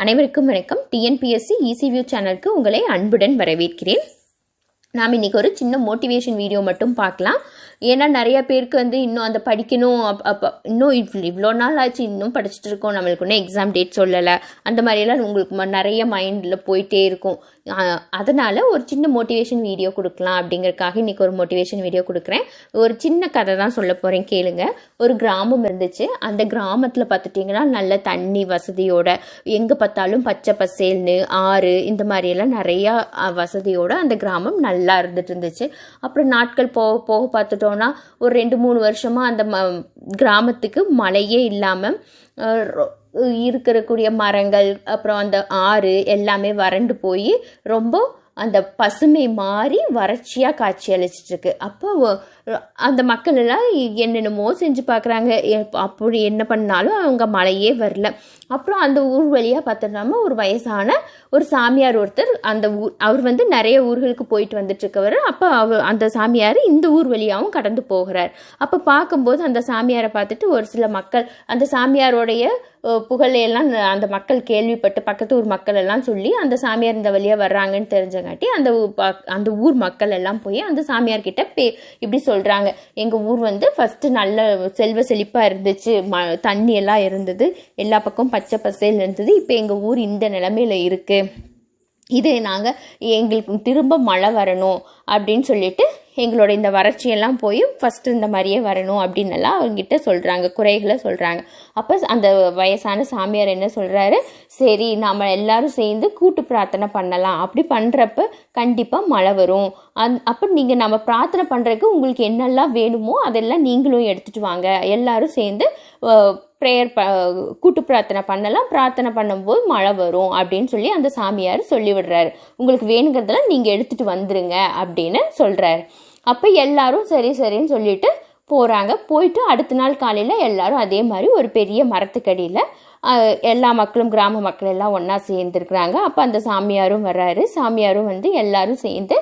அனைவருக்கும் வணக்கம். TNPSC easy சேனலுக்கு உங்களை அன்புடன் வரவேற்கிறேன். நாம் இன்றைக்கி ஒரு சின்ன மோட்டிவேஷன் வீடியோ மட்டும் பார்க்கலாம். ஏன்னா நிறைய பேருக்கு இன்னும் அந்த படிக்கணும், இன்னும் இவ்வளோ நாள் ஆச்சு, இன்னும் படிச்சுட்டு இருக்கோம், நம்மளுக்கு இன்னும் எக்ஸாம் டேட் சொல்லலை, அந்த மாதிரியெல்லாம் உங்களுக்கு நிறைய மைண்டில் போயிட்டே இருக்கும். அதனால் ஒரு சின்ன மோட்டிவேஷன் வீடியோ கொடுக்கலாம் அப்படிங்கிறதுக்காக இன்றைக்கி ஒரு மோட்டிவேஷன் வீடியோ கொடுக்குறேன். ஒரு சின்ன கதை தான் சொல்ல போகிறேன், கேளுங்க. ஒரு கிராமம் இருந்துச்சு. அந்த கிராமத்தில் பார்த்துட்டிங்கன்னா நல்ல தண்ணி வசதியோட, எங்கே பார்த்தாலும் பச்சை பசேல்னு ஆறு இந்த மாதிரியெல்லாம் நிறையா வசதியோட அந்த கிராமம் நல்லா இருந்துட்டு இருந்துச்சு. அப்புறம் நாட்கள் போக போக பார்த்துட்டோன்னா ஒரு 2-3 வருஷமாக அந்த கிராமத்துக்கு மழையே இல்லாமல் இருக்கக்கூடிய மரங்கள் அப்புறம் அந்த ஆறு எல்லாமே வறண்டு போய் ரொம்ப அந்த பசுமை மாறி வறட்சியாக காட்சி அளிச்சிட்ருக்கு. அப்போ அந்த மக்கள் எல்லாம் என்னென்னமோ செஞ்சு பார்க்குறாங்க. அப்படி என்ன பண்ணாலும் அவங்க மழையே வரல. அப்புறம் அந்த ஊர் வழியாக பார்த்துட்டோம்னா ஒரு வயசான ஒரு சாமியார் ஒருத்தர், அந்த அவர் நிறைய ஊர்களுக்கு போயிட்டு வந்துட்டுருக்கவர். அப்போ அந்த சாமியார் இந்த ஊர் வழியாகவும் கடந்து போகிறார். அப்போ பார்க்கும்போது அந்த சாமியாரை பார்த்துட்டு ஒரு சில மக்கள் அந்த சாமியாரோடைய புகழையெல்லாம் அந்த மக்கள் கேள்விப்பட்டு பக்கத்து ஊர் மக்கள் எல்லாம் சொல்லி அந்த சாமியார் இந்த வழியாக வர்றாங்கன்னு தெரிஞ்சங்காட்டி அந்த ஊர் மக்கள் எல்லாம் போய் அந்த சாமியார் கிட்ட இப்படி சொல்கிறாங்க, எங்கள் ஊர் ஃபஸ்ட்டு நல்ல செல்வ செழிப்பாக இருந்துச்சு, தண்ணி எல்லாம் இருந்தது, எல்லா பக்கம் பச்சை பசேல் இருந்தது, இப்போ எங்கள் ஊர் இந்த நிலைமையில் இருக்குது, இது நாங்கள் எங்களுக்கு திரும்ப மழை வரணும் அப்படின்னு சொல்லிட்டு எங்களோட இந்த வறட்சியெல்லாம் போய் ஃபஸ்ட்டு இந்த மாதிரியே வரணும் அப்படின்னு எல்லாம் அவங்ககிட்ட சொல்கிறாங்க, குறைகளை சொல்கிறாங்க. அப்போ அந்த வயசான சாமியார் என்ன சொல்கிறாரு, சரி நாம் எல்லாரும் சேர்ந்து கூட்டு பிரார்த்தனை பண்ணலாம், அப்படி பண்ணுறப்ப கண்டிப்பாக மழை வரும். அப்போ நீங்கள் நம்ம பிரார்த்தனை பண்ணுறதுக்கு உங்களுக்கு என்னெல்லாம் வேணுமோ அதெல்லாம் நீங்களும் எடுத்துகிட்டு வாங்க, எல்லாரும் சேர்ந்து ப்ரேயர் கூட்டு பிரார்த்தனை பண்ணலாம், பிரார்த்தனை பண்ணும்போது மழை வரும் அப்படின்னு சொல்லி அந்த சாமியார் சொல்லிவிடுறாரு. உங்களுக்கு வேணுங்கிறதெல்லாம் நீங்கள் எடுத்துகிட்டு வந்துருங்க அப்படின்னு சொல்கிறாரு. அப்போ எல்லாரும் சரி சரின்னு சொல்லிட்டு போகிறாங்க. போயிட்டு அடுத்த நாள் காலையில் எல்லாரும் அதே மாதிரி ஒரு பெரிய மரத்துக்கடியில் எல்லா மக்களும் கிராம மக்கள் எல்லாம் ஒன்றா சேர்ந்துருக்குறாங்க. அப்போ அந்த சாமியாரும் வர்றாரு. சாமியாரும் எல்லாரும் சேர்ந்து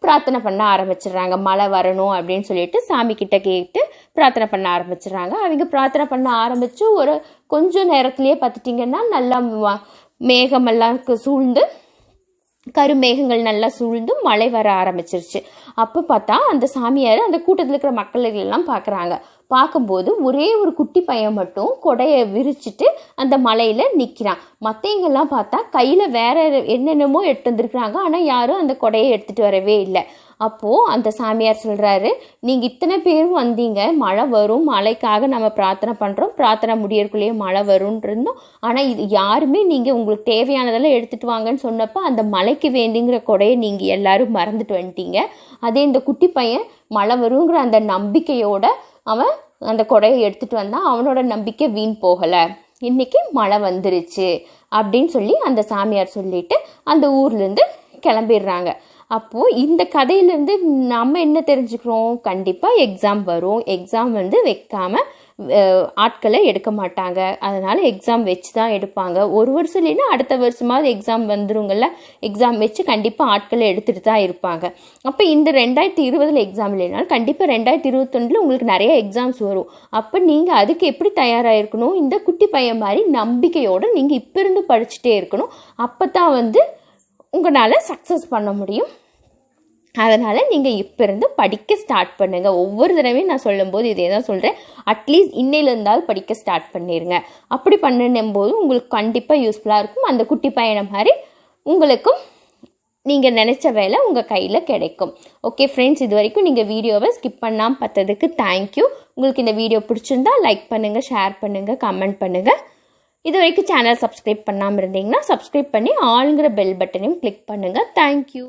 பிரார்த்தனை பண்ண ஆரம்பிச்சிடுறாங்க. மழை வரணும் அப்படின்னு சொல்லிட்டு சாமி கிட்ட கேட்டு பிரார்த்தனை பண்ண ஆரம்பிச்சிடுறாங்க. அவங்க பிரார்த்தனை பண்ண ஆரம்பித்து ஒரு கொஞ்சம் நேரத்துலேயே பார்த்துட்டிங்கன்னா நல்லா மேகமெல்லாம் சூழ்ந்து கருமேகங்கள் நல்லா சூழ்ந்து மழை வர ஆரம்பிச்சிருச்சு. அப்போ பார்த்தா அந்த சாமியார் அந்த கூட்டத்தில் இருக்கிற மக்கள் எல்லாம் பார்க்குறாங்க. பார்க்கும்போது ஒரே ஒரு குட்டி பையன் மட்டும் கொடையை விரிச்சிட்டு அந்த மலையில் நிற்கிறான். மற்றவங்கெல்லாம் பார்த்தா கையில் வேற என்னென்னமோ எடுத்து வந்துருக்குறாங்க, ஆனால் யாரும் அந்த கொடையை எடுத்துகிட்டு வரவே இல்லை. அப்போது அந்த சாமியார் சொல்கிறாரு, நீங்கள் இத்தனை பேரும் வந்தீங்க, மழை வரும், மழைக்காக நம்ம பிரார்த்தனை பண்ணுறோம், பிரார்த்தனை முடியறக்குள்ளேயே மழை வரும்னு இருந்தோம், ஆனால் இது யாருமே நீங்கள் உங்களுக்கு தேவையானதெல்லாம் எடுத்துகிட்டு வாங்கன்னு சொன்னப்போ அந்த மழைக்கு வேண்டிங்கிற கொடையை நீங்கள் எல்லாரும் மறந்துட்டு வந்துட்டீங்க. அதே இந்த குட்டி பையன் மழை வருங்கிற அந்த நம்பிக்கையோட அவன் அந்த கொடையை எடுத்துகிட்டு வந்தான், அவனோட நம்பிக்கை வீண் போகலை, இன்றைக்கி மழை வந்துருச்சு அப்படின்னு சொல்லி அந்த சாமியார் சொல்லிட்டு அந்த ஊர்லேருந்து கிளம்பிடுறாங்க. அப்போது இந்த கதையிலேருந்து நம்ம என்ன தெரிஞ்சுக்கிறோம், கண்டிப்பாக எக்ஸாம் வரும், எக்ஸாம் வைக்காமல் ஆட்களை எடுக்க மாட்டாங்க, அதனால் எக்ஸாம் வச்சு தான் எடுப்பாங்க. ஒரு வருஷம் இல்லைன்னா அடுத்த வருஷமாவது எக்ஸாம் வந்துருங்கள்ல, எக்ஸாம் வச்சு கண்டிப்பாக ஆட்களை எடுத்துகிட்டு தான் இருப்பாங்க. அப்போ இந்த 2020 எக்ஸாம் இல்லைனாலும் கண்டிப்பாக 2021 உங்களுக்கு நிறைய எக்ஸாம்ஸ் வரும். அப்போ நீங்கள் அதுக்கு எப்படி தயாராகிருக்கணும், இந்த குட்டி பையன் மாதிரி நம்பிக்கையோடு நீங்கள் இப்போ இருந்து படிச்சுட்டே இருக்கணும். அப்போ தான் உங்களால் சக்ஸஸ் பண்ண முடியும். அதனால் நீங்கள் இப்போ இருந்து படிக்க ஸ்டார்ட் பண்ணுங்கள். ஒவ்வொரு தடவையும் நான் சொல்லும்போது இதே தான் சொல்கிறேன், அட்லீஸ்ட் இன்னையிலேருந்தாவது படிக்க ஸ்டார்ட் பண்ணிடுங்க. அப்படி பண்ணும்போது உங்களுக்கு கண்டிப்பாக யூஸ்ஃபுல்லாக இருக்கும். அந்த குட்டி பையனை மாதிரி உங்களுக்கும் நீங்கள் நினச்ச வேலை உங்கள் கையில் கிடைக்கும். ஓகே ஃப்ரெண்ட்ஸ், இது வரைக்கும் நீங்கள் வீடியோவை ஸ்கிப் பண்ணாமல் பார்த்ததுக்கு தேங்க்யூ. உங்களுக்கு இந்த வீடியோ பிடிச்சிருந்தா லைக் பண்ணுங்கள், ஷேர் பண்ணுங்கள், கமெண்ட் பண்ணுங்கள். இது வரைக்கும் சேனல் சப்ஸ்கிரைப் பண்ணாமல் இருந்தீங்கன்னா சப்ஸ்கிரைப் பண்ணி ஆளுங்கிற பெல் பட்டனையும் கிளிக் பண்ணுங்கள். தேங்க்யூ.